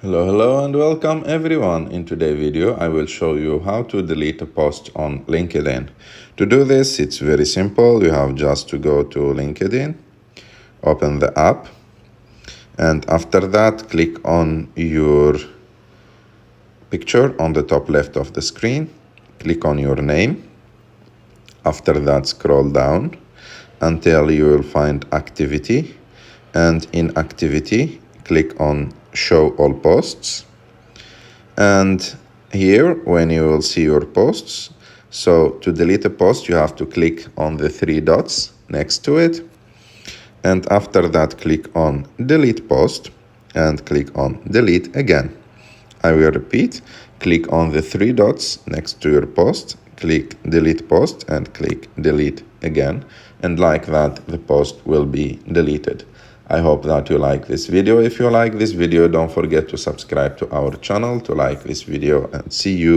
Hello and welcome everyone. In today's video I will show you how to delete a post on LinkedIn. To do this it's very simple. You have just to go to LinkedIn, open the app, and after that click on your picture on the top left of the screen, click on your name. After that scroll down until you will find activity, and in activity click on show all posts, and here when you will see your posts, so to delete a post you have to click on the three dots next to it, and after that click on delete post and click on delete again. I will repeat, click on the three dots next to your post, click delete post and click delete again, and like that the post will be deleted. I hope that you like this video. If you like this video, don't forget to subscribe to our channel, to like this video, and see you